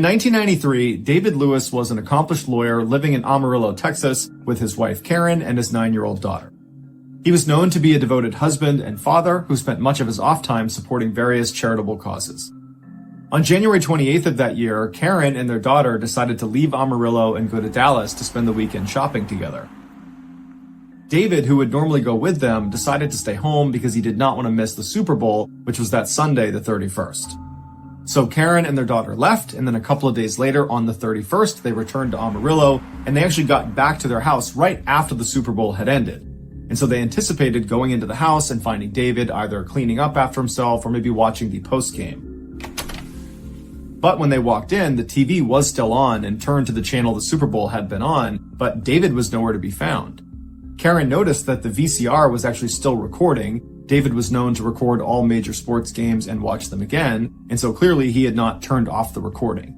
In 1993, David Lewis was an accomplished lawyer living in Amarillo, Texas, with his wife Karen and his 9-year-old daughter. He was known to be a devoted husband and father who spent much of his off time supporting various charitable causes. On January 28th of that year, Karen and their daughter decided to leave Amarillo and go to Dallas to spend the weekend shopping together. David, who would normally go with them, decided to stay home because he did not want to miss the Super Bowl, which was that Sunday, the 31st. So Karen and their daughter left, and then a couple of days later, on the 31st, they returned to Amarillo, and they actually got back to their house right after the Super Bowl had ended. And so they anticipated going into the house and finding David either cleaning up after himself or maybe watching the post-game. But when they walked in, the TV was still on and turned to the channel the Super Bowl had been on, but David was nowhere to be found. Karen noticed that the VCR was actually still recording. David was known to record all major sports games and watch them again, and so clearly he had not turned off the recording.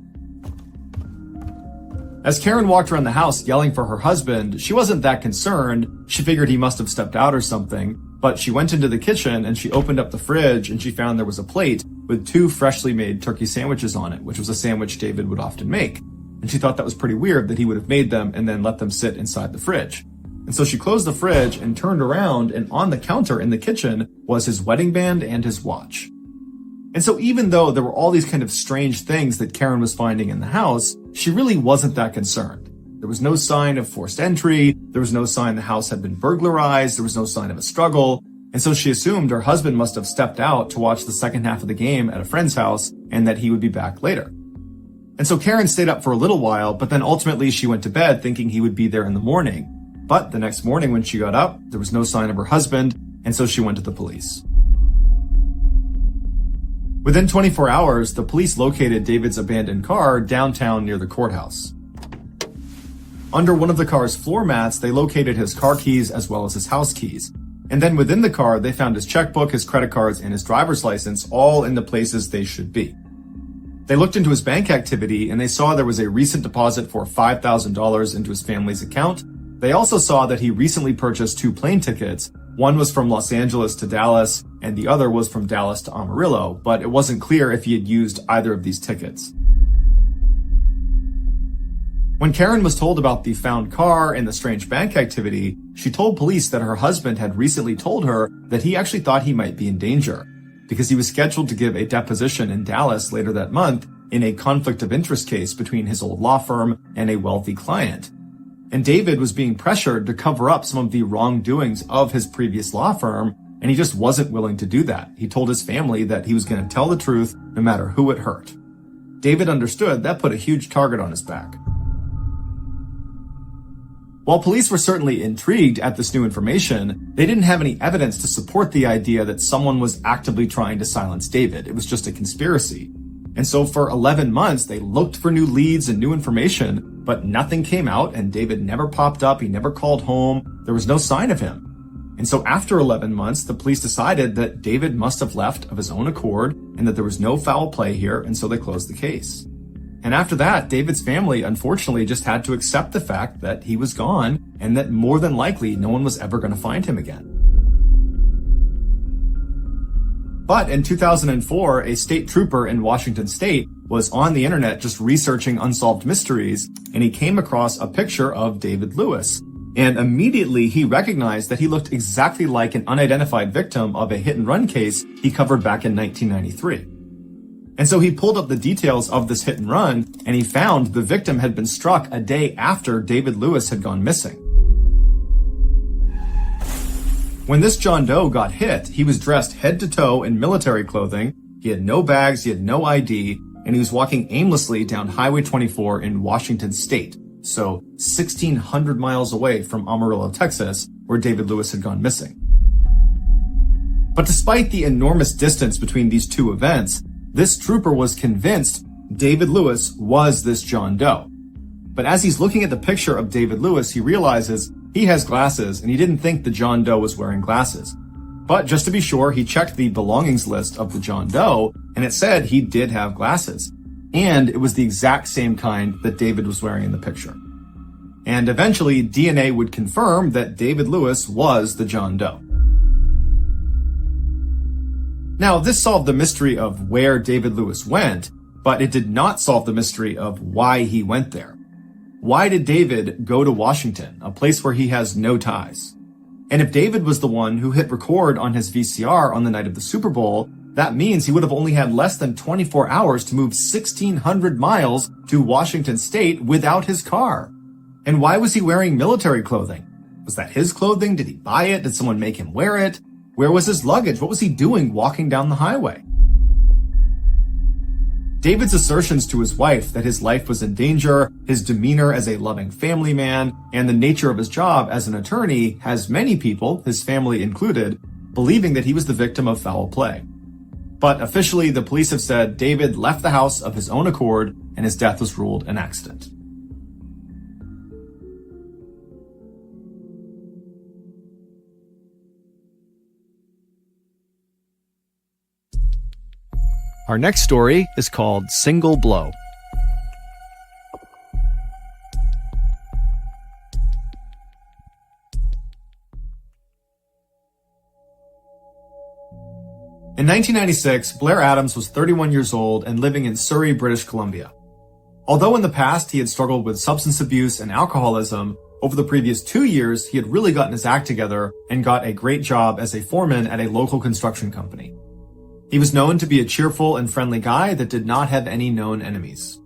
As Karen walked around the house yelling for her husband, she wasn't that concerned. She figured he must have stepped out or something, but she went into the kitchen and she opened up the fridge and she found there was a plate with 2 freshly made turkey sandwiches on it, which was a sandwich David would often make. And she thought that was pretty weird that he would have made them and then let them sit inside the fridge. And so she closed the fridge and turned around, and on the counter in the kitchen was his wedding band and his watch. And so even though there were all these kind of strange things that Karen was finding in the house, she really wasn't that concerned. There was no sign of forced entry, there was no sign the house had been burglarized, there was no sign of a struggle, and so she assumed her husband must have stepped out to watch the second half of the game at a friend's house and that he would be back later. And so Karen stayed up for a little while, but then ultimately she went to bed thinking he would be there in the morning. But the next morning when she got up, there was no sign of her husband, and so she went to the police. Within 24 hours, the police located David's abandoned car downtown near the courthouse. Under one of the car's floor mats, they located his car keys as well as his house keys. And then within the car, they found his checkbook, his credit cards, and his driver's license, all in the places they should be. They looked into his bank activity, and they saw there was a recent deposit for $5,000 into his family's account. They also saw that he recently purchased 2 plane tickets. One was from Los Angeles to Dallas, and the other was from Dallas to Amarillo, but it wasn't clear if he had used either of these tickets. When Karen was told about the found car and the strange bank activity, she told police that her husband had recently told her that he actually thought he might be in danger, because he was scheduled to give a deposition in Dallas later that month in a conflict of interest case between his old law firm and a wealthy client. And David was being pressured to cover up some of the wrongdoings of his previous law firm, and he just wasn't willing to do that. He told his family that he was going to tell the truth no matter who it hurt. David understood that put a huge target on his back. While police were certainly intrigued at this new information, they didn't have any evidence to support the idea that someone was actively trying to silence David. It was just a conspiracy. And so for 11 months, they looked for new leads and new information, but nothing came out, and David never popped up, he never called home, there was no sign of him. And so after 11 months, the police decided that David must have left of his own accord and that there was no foul play here, and so they closed the case. And after that, David's family unfortunately just had to accept the fact that he was gone and that more than likely no one was ever going to find him again. But in 2004, a state trooper in Washington state was on the internet just researching unsolved mysteries, and he came across a picture of David Lewis. And immediately he recognized that he looked exactly like an unidentified victim of a hit-and-run case he covered back in 1993. And so he pulled up the details of this hit and run, and he found the victim had been struck a day after David Lewis had gone missing. When this John Doe got hit, he was dressed head to toe in military clothing, he had no bags, he had no ID, and he was walking aimlessly down Highway 24 in Washington state, so 1,600 miles away from Amarillo, Texas, where David Lewis had gone missing. But despite the enormous distance between these two events, this trooper was convinced David Lewis was this John Doe. But as he's looking at the picture of David Lewis, he realizes he has glasses, and he didn't think the John Doe was wearing glasses. But just to be sure, he checked the belongings list of the John Doe, and it said he did have glasses. And it was the exact same kind that David was wearing in the picture. And eventually, DNA would confirm that David Lewis was the John Doe. Now, this solved the mystery of where David Lewis went, But it did not solve the mystery of why he went there. Why did David go to Washington, a place where he has no ties? And if David was the one who hit record on his VCR on the night of the Super Bowl, that means he would have only had less than 24 hours to move 1,600 miles to Washington State without his car. And why was he wearing military clothing? Was that his clothing? Did he buy it? Did someone make him wear it? Where was his luggage? What was he doing walking down the highway? David's assertions to his wife that his life was in danger, his demeanor as a loving family man, and the nature of his job as an attorney has many people, his family included, believing that he was the victim of foul play. But officially, the police have said David left the house of his own accord and his death was ruled an accident. Our next story is called Single Blow. In 1996, Blair Adams was 31 years old and living in Surrey, British Columbia. Although in the past he had struggled with substance abuse and alcoholism, over the previous 2 years he had really gotten his act together and got a great job as a foreman at a local construction company. He was known to be a cheerful and friendly guy that did not have any known enemies.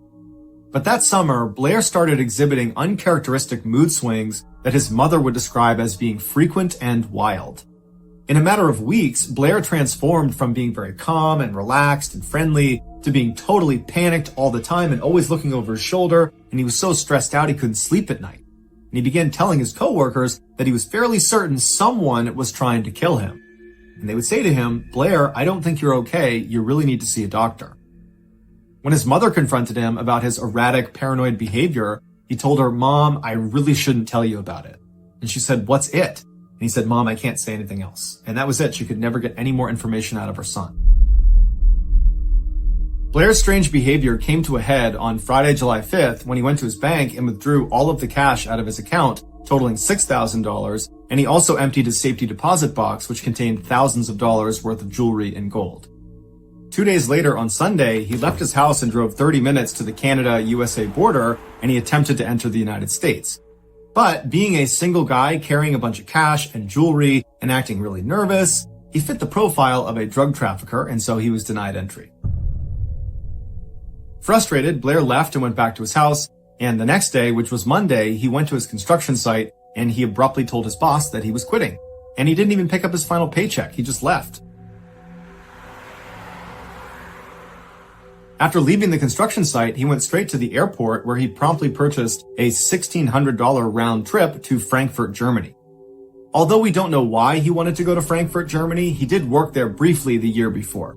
But that summer, Blair started exhibiting uncharacteristic mood swings that his mother would describe as being frequent and wild. In a matter of weeks, Blair transformed from being very calm and relaxed and friendly to being totally panicked all the time and always looking over his shoulder, and he was so stressed out he couldn't sleep at night. And he began telling his coworkers that he was fairly certain someone was trying to kill him. And they would say to him, "Blair, I don't think you're okay. You really need to see a doctor." When his mother confronted him about his erratic, paranoid behavior, he told her, "Mom, I really shouldn't tell you about it." And she said, "What's it?" And he said, "Mom, I can't say anything else." And that was it. She could never get any more information out of her son. Blair's strange behavior came to a head on Friday, July 5th, when he went to his bank and withdrew all of the cash out of his account, totaling $6,000, and he also emptied his safety deposit box, which contained thousands of dollars worth of jewelry and gold. 2 days later, on Sunday, he left his house and drove 30 minutes to the Canada-USA border, and he attempted to enter the United States. But being a single guy carrying a bunch of cash and jewelry and acting really nervous, he fit the profile of a drug trafficker, and so he was denied entry. Frustrated, Blair left and went back to his house, and the next day, which was Monday, he went to his construction site and he abruptly told his boss that he was quitting. And he didn't even pick up his final paycheck, he just left. After leaving the construction site, he went straight to the airport where he promptly purchased a $1,600 round trip to Frankfurt, Germany. Although we don't know why he wanted to go to Frankfurt, Germany, he did work there briefly the year before.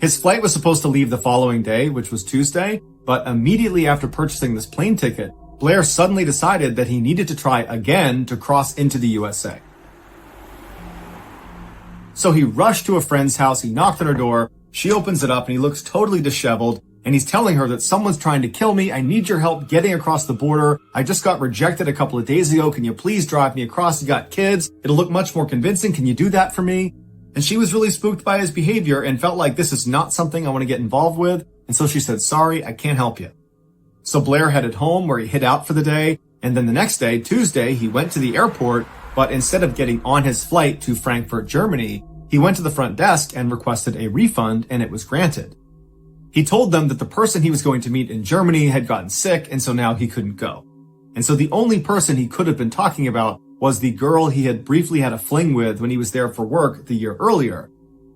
His flight was supposed to leave the following day, which was Tuesday, but immediately after purchasing this plane ticket, Blair suddenly decided that he needed to try again to cross into the USA. So he rushed to a friend's house, he knocked on her door, she opens it up and he looks totally disheveled, and he's telling her that someone's trying to kill me, I need your help getting across the border, I just got rejected a couple of days ago, can you please drive me across, you got kids, it'll look much more convincing, can you do that for me? And she was really spooked by his behavior and felt like this is not something I want to get involved with, and so she said, "Sorry, I can't help you." So Blair headed home where he hid out for the day, and then the next day, Tuesday, he went to the airport, but instead of getting on his flight to Frankfurt, Germany, he went to the front desk and requested a refund, and it was granted. He told them that the person he was going to meet in Germany had gotten sick, and so now he couldn't go. And so the only person he could have been talking about was the girl he had briefly had a fling with when he was there for work the year earlier.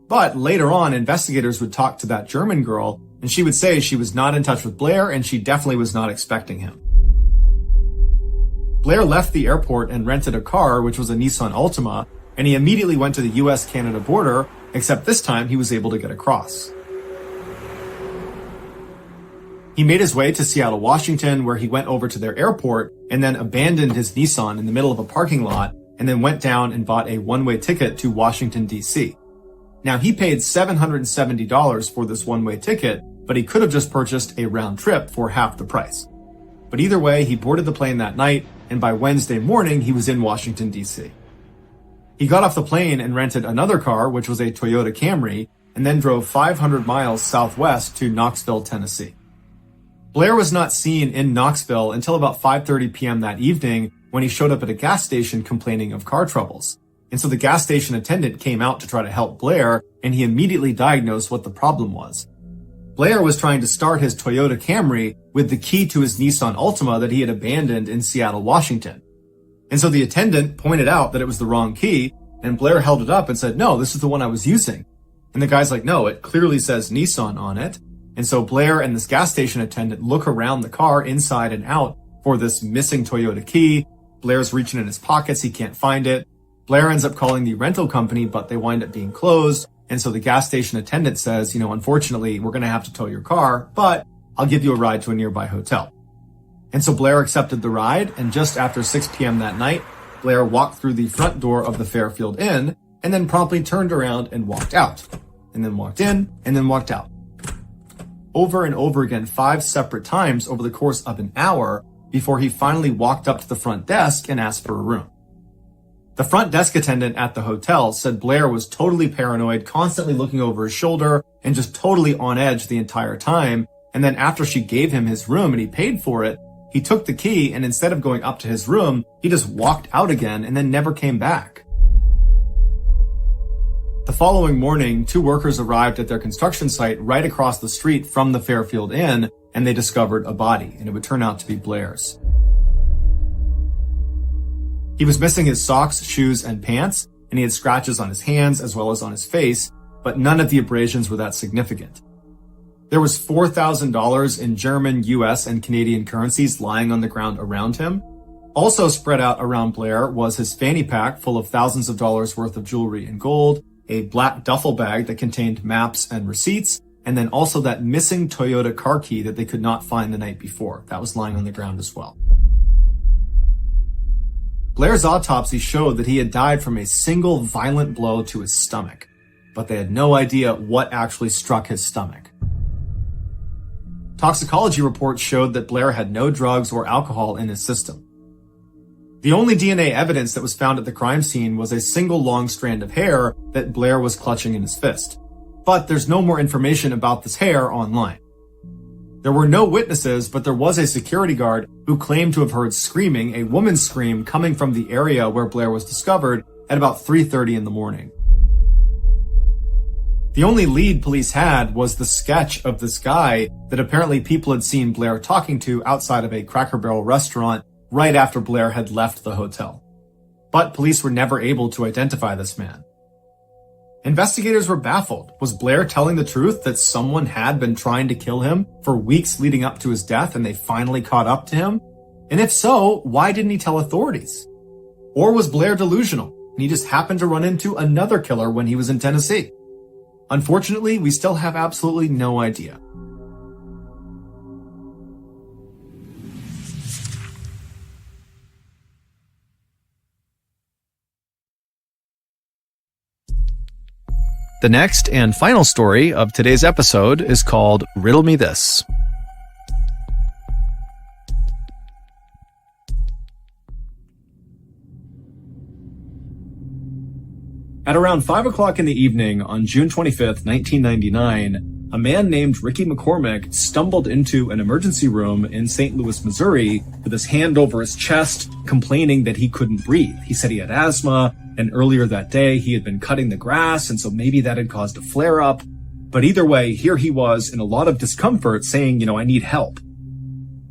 But later on, investigators would talk to that German girl, and she would say she was not in touch with Blair, and she definitely was not expecting him. Blair left the airport and rented a car, which was a Nissan Altima, and he immediately went to the US-Canada border, except this time he was able to get across. He made his way to Seattle, Washington, where he went over to their airport and then abandoned his Nissan in the middle of a parking lot and then went down and bought a one-way ticket to Washington, D.C. Now, he paid $770 for this one-way ticket, but he could have just purchased a round trip for half the price. But either way, he boarded the plane that night, and by Wednesday morning, he was in Washington, D.C. He got off the plane and rented another car, which was a Toyota Camry, and then drove 500 miles southwest to Knoxville, Tennessee. Blair was not seen in Knoxville until about 5:30 p.m. that evening when he showed up at a gas station complaining of car troubles. And so the gas station attendant came out to try to help Blair, and he immediately diagnosed what the problem was. Blair was trying to start his Toyota Camry with the key to his Nissan Altima that he had abandoned in Seattle, Washington. And so the attendant pointed out that it was the wrong key, and Blair held it up and said, "No, this is the one I was using." And the guy's like, "No, it clearly says Nissan on it." And so Blair and this gas station attendant look around the car inside and out for this missing Toyota key. Blair's reaching in his pockets, he can't find it. Blair ends up calling the rental company, but they wind up being closed. And so the gas station attendant says, "Unfortunately, we're going to have to tow your car, but I'll give you a ride to a nearby hotel." And so Blair accepted the ride, and just after 6 p.m. that night, Blair walked through the front door of the Fairfield Inn, and then promptly turned around and walked out, and then walked in, and then walked out. Over and over again, 5 separate times over the course of an hour before he finally walked up to the front desk and asked for a room. The front desk attendant at the hotel said Blair was totally paranoid, constantly looking over his shoulder, and just totally on edge the entire time. And then after she gave him his room and he paid for it, he took the key, and instead of going up to his room, he just walked out again and then never came back. The following morning, 2 workers arrived at their construction site right across the street from the Fairfield Inn, and they discovered a body, and it would turn out to be Blair's. He was missing his socks, shoes, and pants, and he had scratches on his hands as well as on his face, but none of the abrasions were that significant. There was $4,000 in German, US, and Canadian currencies lying on the ground around him. Also spread out around Blair was his fanny pack full of thousands of dollars worth of jewelry and gold, a black duffel bag that contained maps and receipts, and then also that missing Toyota car key that they could not find the night before. That was lying on the ground as well. Blair's autopsy showed that he had died from a single violent blow to his stomach, but they had no idea what actually struck his stomach. Toxicology reports showed that Blair had no drugs or alcohol in his system. The only DNA evidence that was found at the crime scene was a single long strand of hair that Blair was clutching in his fist. But there's no more information about this hair online. There were no witnesses, but there was a security guard who claimed to have heard screaming, a woman's scream, coming from the area where Blair was discovered at about 3:30 in the morning. The only lead police had was the sketch of this guy that apparently people had seen Blair talking to outside of a Cracker Barrel restaurant right after Blair had left the hotel. But police were never able to identify this man. Investigators were baffled. Was Blair telling the truth that someone had been trying to kill him for weeks leading up to his death and they finally caught up to him? And if so, why didn't he tell authorities? Or was Blair delusional and he just happened to run into another killer when he was in Tennessee? Unfortunately, we still have absolutely no idea. The next and final story of today's episode is called Riddle Me This. At around 5 o'clock in the evening on June 25th, 1999, a man named Ricky McCormick stumbled into an emergency room in St. Louis, Missouri, with his hand over his chest, complaining that he couldn't breathe. He said he had asthma, and earlier that day he had been cutting the grass, and so maybe that had caused a flare-up. But either way, here he was in a lot of discomfort saying, I need help.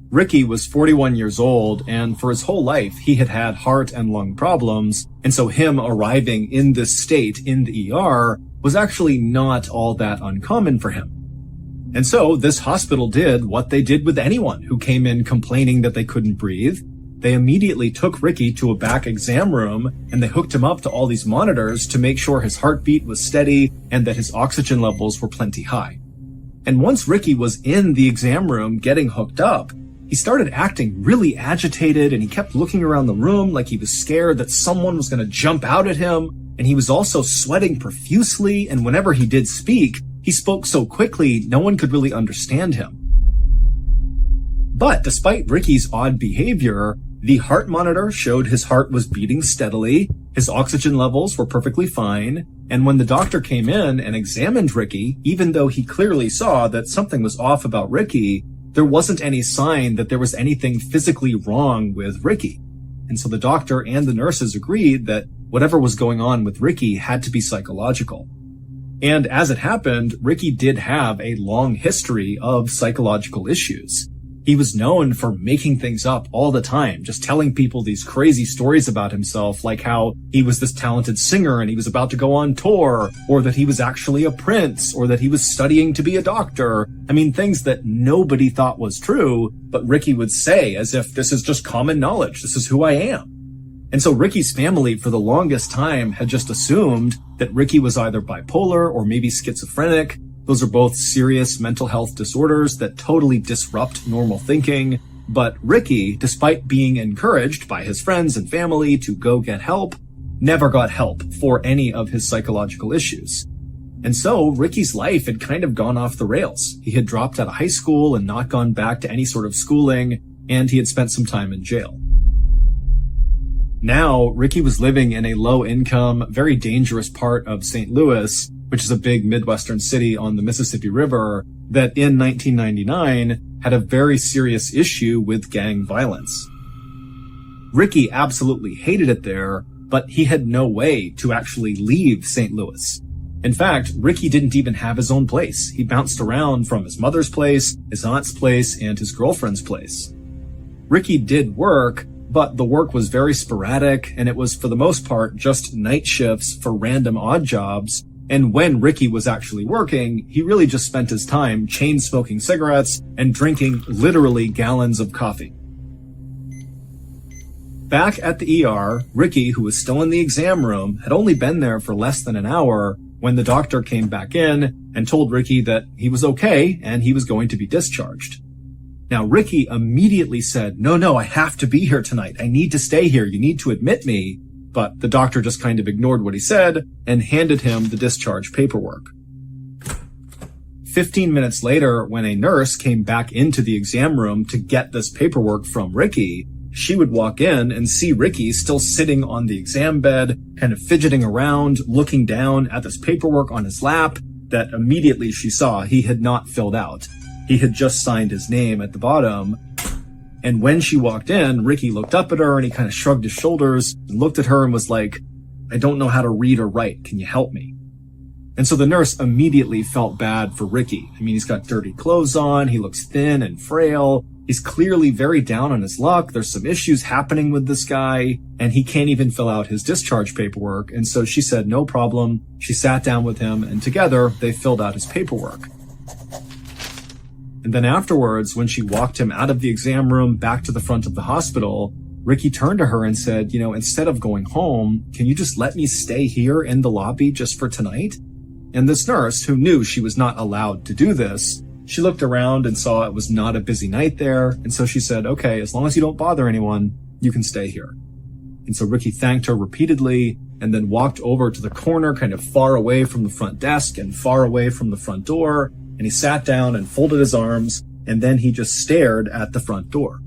Ricky was 41 years old, and for his whole life, he had had heart and lung problems, and so him arriving in this state in the ER was actually not all that uncommon for him. And so this hospital did what they did with anyone who came in complaining that they couldn't breathe. They immediately took Ricky to a back exam room, and they hooked him up to all these monitors to make sure his heartbeat was steady and that his oxygen levels were plenty high. And once Ricky was in the exam room getting hooked up, he started acting really agitated, and he kept looking around the room like he was scared that someone was going to jump out at him, and he was also sweating profusely, and whenever he did speak, he spoke so quickly no one could really understand him. But despite Ricky's odd behavior, the heart monitor showed his heart was beating steadily, His oxygen levels were perfectly fine, and when the doctor came in and examined Ricky, even though he clearly saw that something was off about Ricky, there wasn't any sign that there was anything physically wrong with Ricky. And so the doctor and the nurses agreed that whatever was going on with Ricky had to be psychological. And as it happened, Ricky did have a long history of psychological issues. He was known for making things up all the time, just telling people these crazy stories about himself, like how he was this talented singer and he was about to go on tour, or that he was actually a prince, or that he was studying to be a doctor. I mean, things that nobody thought was true, but Ricky would say as if this is just common knowledge. This is who I am. And so Ricky's family for the longest time had just assumed that Ricky was either bipolar or maybe schizophrenic. Those are both serious mental health disorders that totally disrupt normal thinking. But Ricky, despite being encouraged by his friends and family to go get help, never got help for any of his psychological issues. And so Ricky's life had kind of gone off the rails. He had dropped out of high school and not gone back to any sort of schooling, and he had spent some time in jail. Now, Ricky was living in a low-income, very dangerous part of St. Louis, which is a big Midwestern city on the Mississippi River that in 1999 had a very serious issue with gang violence. Ricky absolutely hated it there, but he had no way to actually leave St. Louis. In fact, Ricky didn't even have his own place. He bounced around from his mother's place, his aunt's place, and his girlfriend's place. Ricky did work, but the work was very sporadic, and it was for the most part just night shifts for random odd jobs. And when Ricky was actually working, he really just spent his time chain smoking cigarettes and drinking literally gallons of coffee. Back at the ER, Ricky, who was still in the exam room, had only been there for less than an hour when the doctor came back in and told Ricky that he was okay and he was going to be discharged. Now, Ricky immediately said, no, I have to be here tonight. I need to stay here. You need to admit me. But the doctor just kind of ignored what he said and handed him the discharge paperwork. 15 minutes later, when a nurse came back into the exam room to get this paperwork from Ricky, she would walk in and see Ricky still sitting on the exam bed, kind of fidgeting around, looking down at this paperwork on his lap that immediately she saw he had not filled out. He had just signed his name at the bottom. And when she walked in, Ricky looked up at her and he kind of shrugged his shoulders and looked at her and was like, I don't know how to read or write. Can you help me? And so the nurse immediately felt bad for Ricky. I mean, he's got dirty clothes on. He looks thin and frail. He's clearly very down on his luck. There's some issues happening with this guy, and he can't even fill out his discharge paperwork. And so she said, no problem. She sat down with him, and together they filled out his paperwork. And then afterwards, when she walked him out of the exam room back to the front of the hospital, Ricky turned to her and said, instead of going home, can you just let me stay here in the lobby just for tonight? And this nurse, who knew she was not allowed to do this, she looked around and saw it was not a busy night there. And so she said, okay, as long as you don't bother anyone, you can stay here. And so Ricky thanked her repeatedly and then walked over to the corner, kind of far away from the front desk and far away from the front door. And he sat down and folded his arms, and then he just stared at the front door.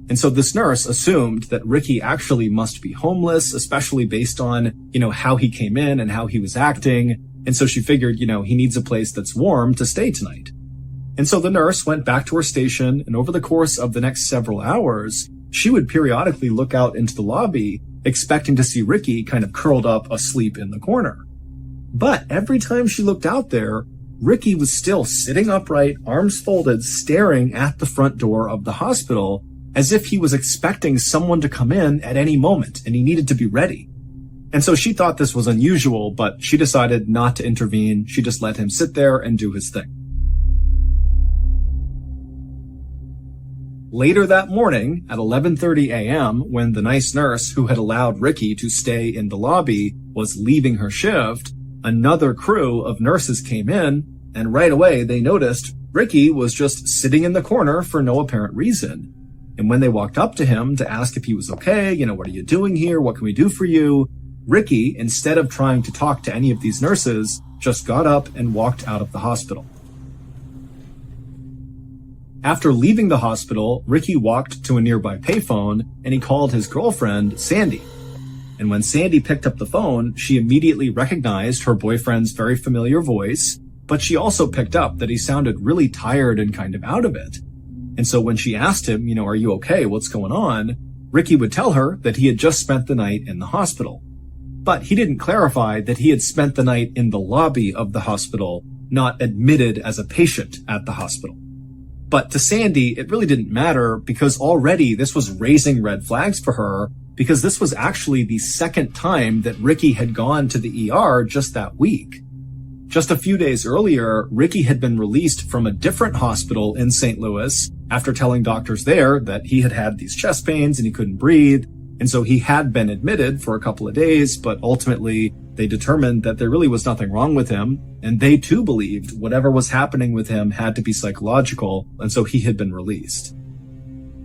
And so this nurse assumed that Ricky actually must be homeless, especially based on, how he came in and how he was acting. And so she figured, he needs a place that's warm to stay tonight. And so the nurse went back to her station, and over the course of the next several hours, she would periodically look out into the lobby, expecting to see Ricky kind of curled up asleep in the corner. But every time she looked out there, Ricky was still sitting upright, arms folded, staring at the front door of the hospital as if he was expecting someone to come in at any moment and he needed to be ready. And so she thought this was unusual, but she decided not to intervene. She just let him sit there and do his thing. Later that morning at 11:30 a.m., when the nice nurse who had allowed Ricky to stay in the lobby was leaving her shift, another crew of nurses came in, and right away they noticed Ricky was just sitting in the corner for no apparent reason. And when they walked up to him to ask if he was okay, what are you doing here? What can we do for you? Ricky, instead of trying to talk to any of these nurses, just got up and walked out of the hospital. After leaving the hospital, Ricky walked to a nearby payphone and he called his girlfriend, Sandy. And when Sandy picked up the phone, she immediately recognized her boyfriend's very familiar voice, but she also picked up that he sounded really tired and kind of out of it. And so when she asked him, are you okay? What's going on? Ricky would tell her that he had just spent the night in the hospital. But he didn't clarify that he had spent the night in the lobby of the hospital, not admitted as a patient at the hospital. But to Sandy, it really didn't matter because already this was raising red flags for her, because this was actually the second time that Ricky had gone to the ER just that week. Just a few days earlier, Ricky had been released from a different hospital in St. Louis after telling doctors there that he had had these chest pains and he couldn't breathe. And so he had been admitted for a couple of days, but ultimately they determined that there really was nothing wrong with him. And they too believed whatever was happening with him had to be psychological. And so he had been released.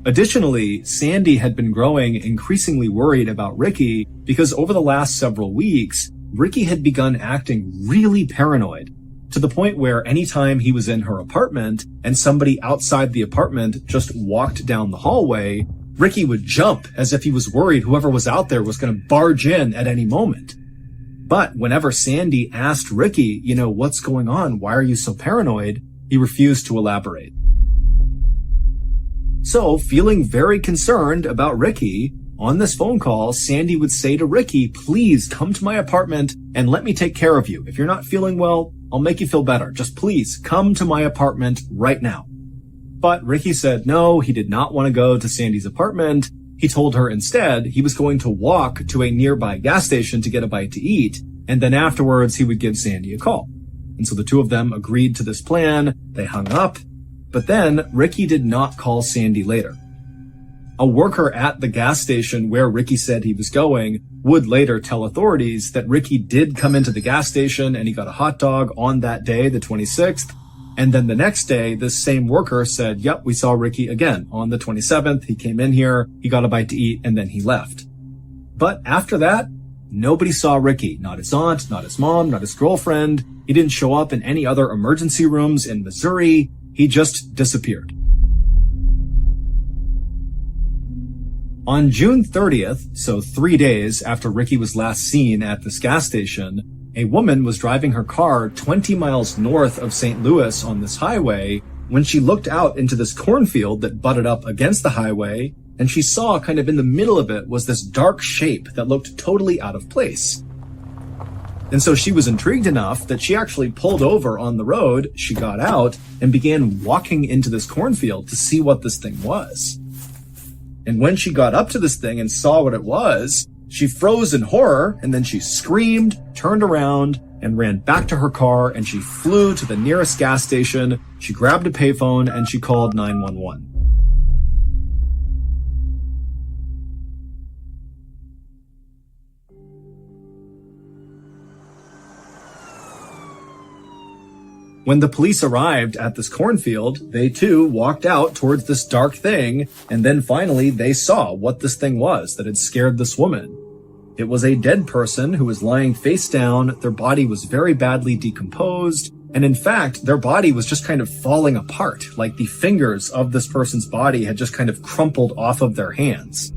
Additionally, Sandy had been growing increasingly worried about Ricky because over the last several weeks, Ricky had begun acting really paranoid to the point where anytime he was in her apartment and somebody outside the apartment just walked down the hallway, Ricky would jump as if he was worried whoever was out there was going to barge in at any moment. But whenever Sandy asked Ricky, what's going on? Why are you so paranoid? He refused to elaborate. So, feeling very concerned about Ricky, on this phone call, Sandy would say to Ricky, please come to my apartment and let me take care of you. If you're not feeling well, I'll make you feel better. Just please come to my apartment right now. But Ricky said no, he did not want to go to Sandy's apartment. He told her instead he was going to walk to a nearby gas station to get a bite to eat, and then afterwards he would give Sandy a call. And so the two of them agreed to this plan. They hung up. But then Ricky did not call Sandy later. A worker at the gas station where Ricky said he was going would later tell authorities that Ricky did come into the gas station and he got a hot dog on that day, the 26th. And then the next day, this same worker said, yep, we saw Ricky again on the 27th. He came in here, he got a bite to eat, and then he left. But after that, nobody saw Ricky. Not his aunt, not his mom, not his girlfriend. He didn't show up in any other emergency rooms in Missouri. He just disappeared. On June 30th, so 3 days after Ricky was last seen at this gas station, a woman was driving her car 20 miles north of St. Louis on this highway when she looked out into this cornfield that butted up against the highway, and she saw kind of in the middle of it was this dark shape that looked totally out of place. And so she was intrigued enough that she actually pulled over on the road, she got out, and began walking into this cornfield to see what this thing was. And when she got up to this thing and saw what it was, she froze in horror, and then she screamed, turned around, and ran back to her car, and she flew to the nearest gas station, she grabbed a payphone, and she called 911. When the police arrived at this cornfield, they too walked out towards this dark thing, and then finally they saw what this thing was that had scared this woman. It was a dead person who was lying face down, their body was very badly decomposed, and in fact, their body was just kind of falling apart, like the fingers of this person's body had just kind of crumpled off of their hands.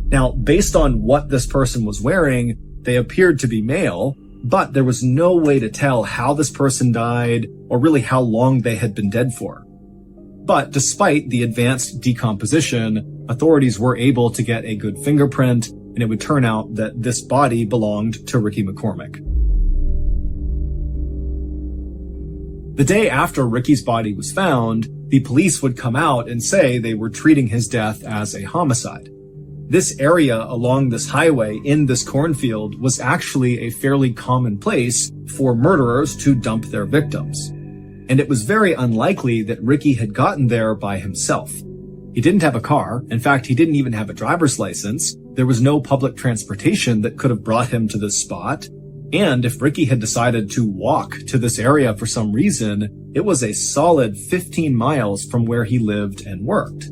Now, based on what this person was wearing, they appeared to be male, but there was no way to tell how this person died or really how long they had been dead for. But despite the advanced decomposition, authorities were able to get a good fingerprint, and it would turn out that this body belonged to Ricky McCormick. The day after Ricky's body was found, the police would come out and say they were treating his death as a homicide. This area along this highway in this cornfield was actually a fairly common place for murderers to dump their victims. And it was very unlikely that Ricky had gotten there by himself. He didn't have a car. In fact, he didn't even have a driver's license. There was no public transportation that could have brought him to this spot. And if Ricky had decided to walk to this area for some reason, it was a solid 15 miles from where he lived and worked.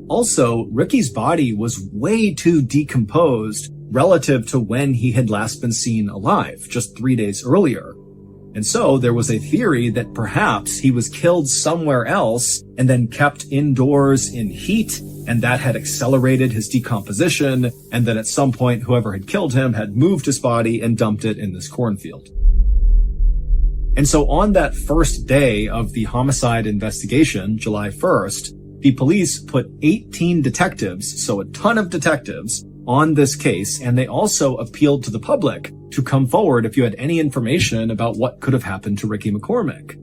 Also, Ricky's body was way too decomposed relative to when he had last been seen alive, just 3 days earlier. And so there was a theory that perhaps he was killed somewhere else and then kept indoors in heat, and that had accelerated his decomposition, and then at some point whoever had killed him had moved his body and dumped it in this cornfield. And so on that first day of the homicide investigation, July 1st, the police put 18 detectives, so a ton of detectives, on this case, and they also appealed to the public to come forward if you had any information about what could have happened to Ricky McCormick.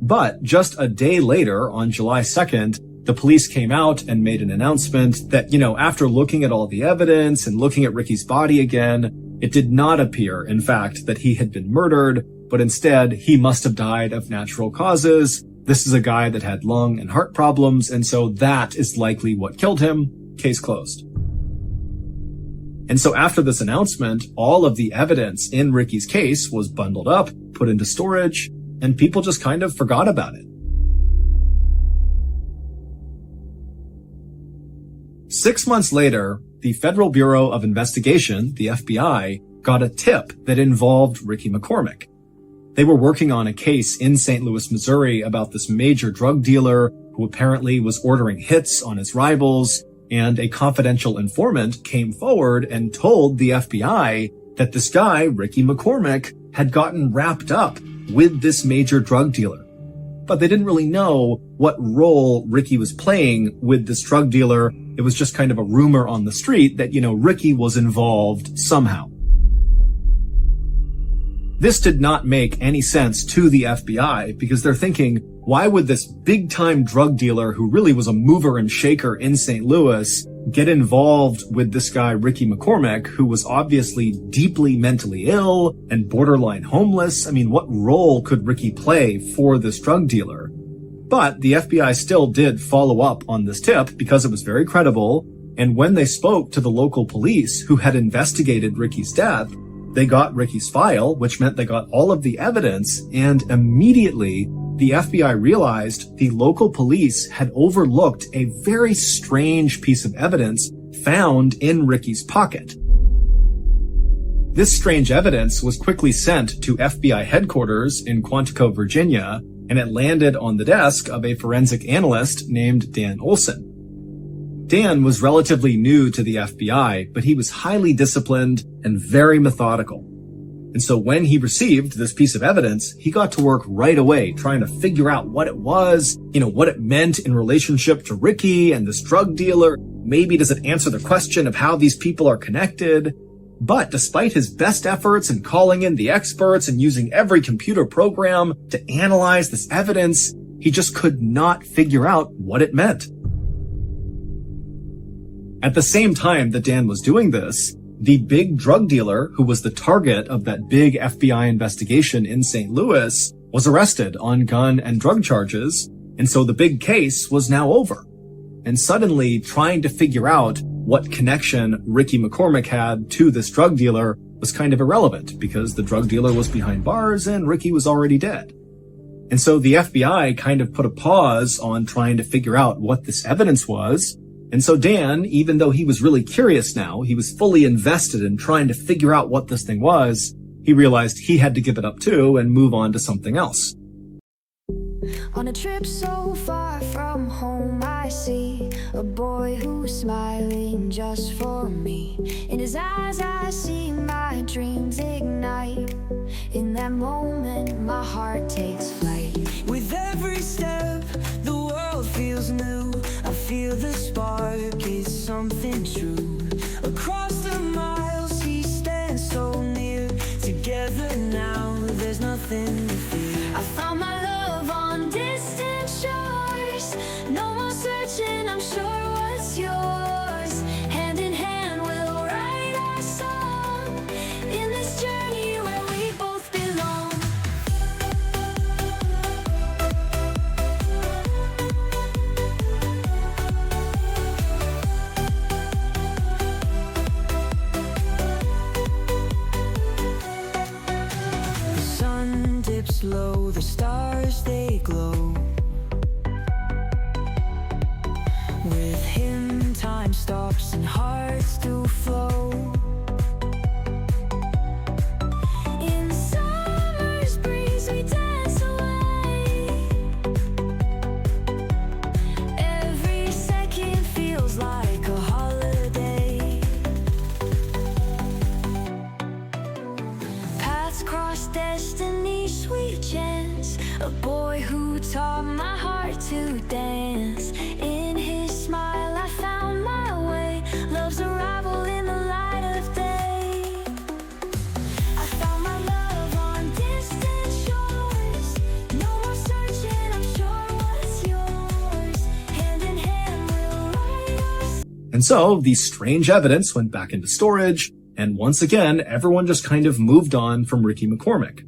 But just a day later, on July 2nd, the police came out and made an announcement that, after looking at all the evidence and looking at Ricky's body again, it did not appear, in fact, that he had been murdered, but instead he must have died of natural causes. This is a guy that had lung and heart problems, and so that is likely what killed him. Case closed. And so after this announcement, all of the evidence in Ricky's case was bundled up, put into storage, and people just kind of forgot about it. 6 months later, the Federal Bureau of Investigation, the FBI, got a tip that involved Ricky McCormick. They were working on a case in St. Louis, Missouri about this major drug dealer who apparently was ordering hits on his rivals, and a confidential informant came forward and told the FBI that this guy, Ricky McCormick, had gotten wrapped up with this major drug dealer. But they didn't really know what role Ricky was playing with this drug dealer. It was just kind of a rumor on the street that, Ricky was involved somehow. This did not make any sense to the FBI because they're thinking, why would this big-time drug dealer who really was a mover and shaker in St. Louis get involved with this guy, Ricky McCormick, who was obviously deeply mentally ill and borderline homeless? I mean, what role could Ricky play for this drug dealer? But the FBI still did follow up on this tip because it was very credible. And when they spoke to the local police who had investigated Ricky's death, they got Ricky's file, which meant they got all of the evidence, and immediately the FBI realized the local police had overlooked a very strange piece of evidence found in Ricky's pocket. This strange evidence was quickly sent to FBI headquarters in Quantico, Virginia, and it landed on the desk of a forensic analyst named Dan Olson. Dan was relatively new to the FBI, but he was highly disciplined and very methodical. And so when he received this piece of evidence, he got to work right away trying to figure out what it was, what it meant in relationship to Ricky and this drug dealer. Maybe does it answer the question of how these people are connected? But despite his best efforts in calling in the experts and using every computer program to analyze this evidence, he just could not figure out what it meant. At the same time that Dan was doing this, the big drug dealer who was the target of that big FBI investigation in St. Louis was arrested on gun and drug charges, and so the big case was now over. And suddenly, trying to figure out what connection Ricky McCormick had to this drug dealer was kind of irrelevant because the drug dealer was behind bars and Ricky was already dead. And so the FBI kind of put a pause on trying to figure out what this evidence was. And so Dan, even though he was really curious now, he was fully invested in trying to figure out what this thing was, he realized he had to give it up too and move on to something else. On a trip so far from home, I see a boy who's smiling just for me. In his eyes I see my dreams ignite. In that moment my heart takes flight. With every step the world feels new. I feel the spark is something true. Across the miles he stands so near. Together now there's nothing to fear. I found my love on distant shores. No more searching, I'm sure what's yours. Hand in hand we'll write our song in this journey where we both belong. The sun dips low, the stars they glow. With him time stops and hearts do flow. In summer's breeze a boy who taught my heart to dance. In his smile I found my way, love's arrival in the light of day. I found my love on distant shores, no more searching, I'm sure what's yours. Hand in hand we'll write our... And so the strange evidence went back into storage, and once again, everyone just kind of moved on from Ricky McCormick.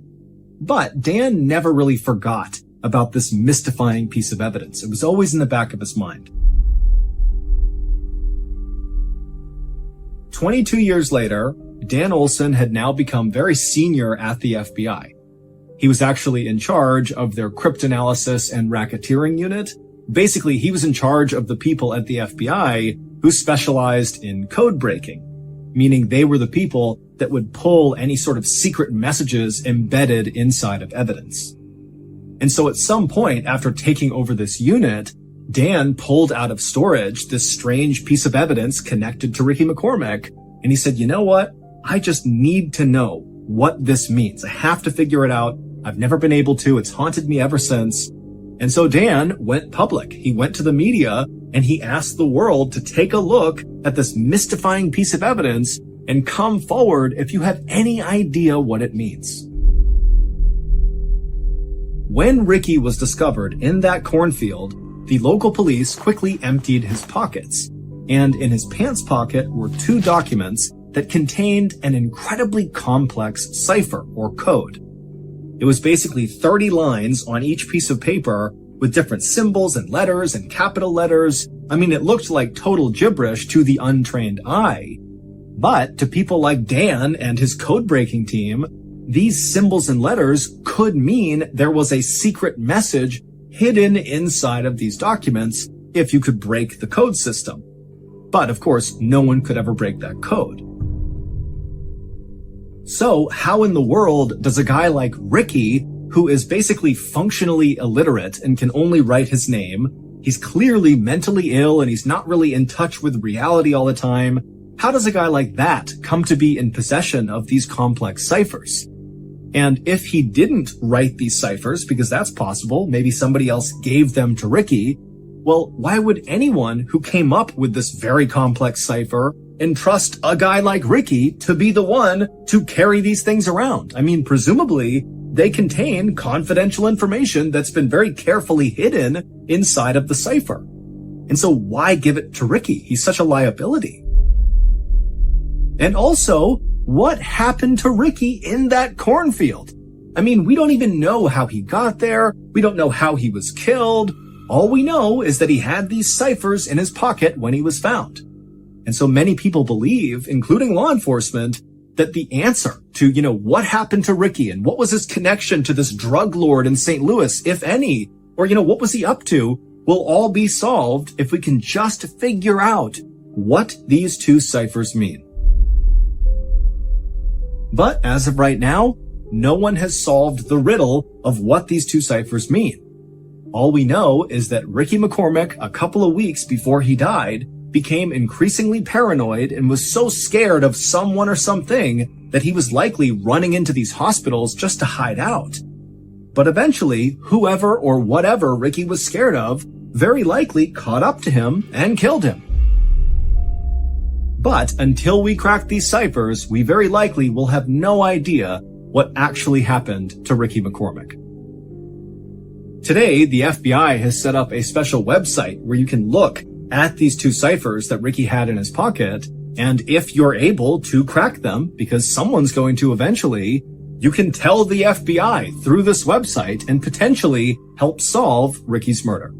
But Dan never really forgot about this mystifying piece of evidence. It was always in the back of his mind. 22 years later, Dan Olson had now become very senior at the FBI. He was actually in charge of their cryptanalysis and racketeering unit. Basically, he was in charge of the people at the FBI who specialized in code breaking, meaning they were the people that would pull any sort of secret messages embedded inside of evidence. And so at some point after taking over this unit, Dan pulled out of storage this strange piece of evidence connected to Ricky McCormick, and he said, you know what? I just need to know what this means. I have to figure it out. I've never been able to. It's haunted me ever since. And so Dan went public. He went to the media and he asked the world to take a look at this mystifying piece of evidence and come forward if you have any idea what it means. When Ricky was discovered in that cornfield, the local police quickly emptied his pockets, and in his pants pocket were 2 documents that contained an incredibly complex cipher or code. It was basically 30 lines on each piece of paper with different symbols and letters and capital letters. I mean, it looked like total gibberish to the untrained eye. But to people like Dan and his code-breaking team, these symbols and letters could mean there was a secret message hidden inside of these documents if you could break the code system. But of course, no one could ever break that code. So how in the world does a guy like Ricky, who is basically functionally illiterate and can only write his name, he's clearly mentally ill and he's not really in touch with reality all the time, how does a guy like that come to be in possession of these complex ciphers? And if he didn't write these ciphers, because that's possible, maybe somebody else gave them to Ricky, well, why would anyone who came up with this very complex cipher entrust a guy like Ricky to be the one to carry these things around? I mean, presumably, they contain confidential information that's been very carefully hidden inside of the cipher. And so why give it to Ricky? He's such a liability. And also, what happened to Ricky in that cornfield? I mean, we don't even know how he got there. We don't know how he was killed. All we know is that he had these ciphers in his pocket when he was found. And so many people believe, including law enforcement, that the answer to, what happened to Ricky and what was his connection to this drug lord in St. Louis, if any, or, what was he up to, will all be solved if we can just figure out what these 2 ciphers mean. But as of right now, no one has solved the riddle of what these 2 ciphers mean. All we know is that Ricky McCormick, a couple of weeks before he died, became increasingly paranoid and was so scared of someone or something that he was likely running into these hospitals just to hide out. But eventually, whoever or whatever Ricky was scared of very likely caught up to him and killed him. But until we crack these ciphers, we very likely will have no idea what actually happened to Ricky McCormick. Today, the FBI has set up a special website where you can look at these 2 ciphers that Ricky had in his pocket, and if you're able to crack them, because someone's going to eventually, you can tell the FBI through this website and potentially help solve Ricky's murder.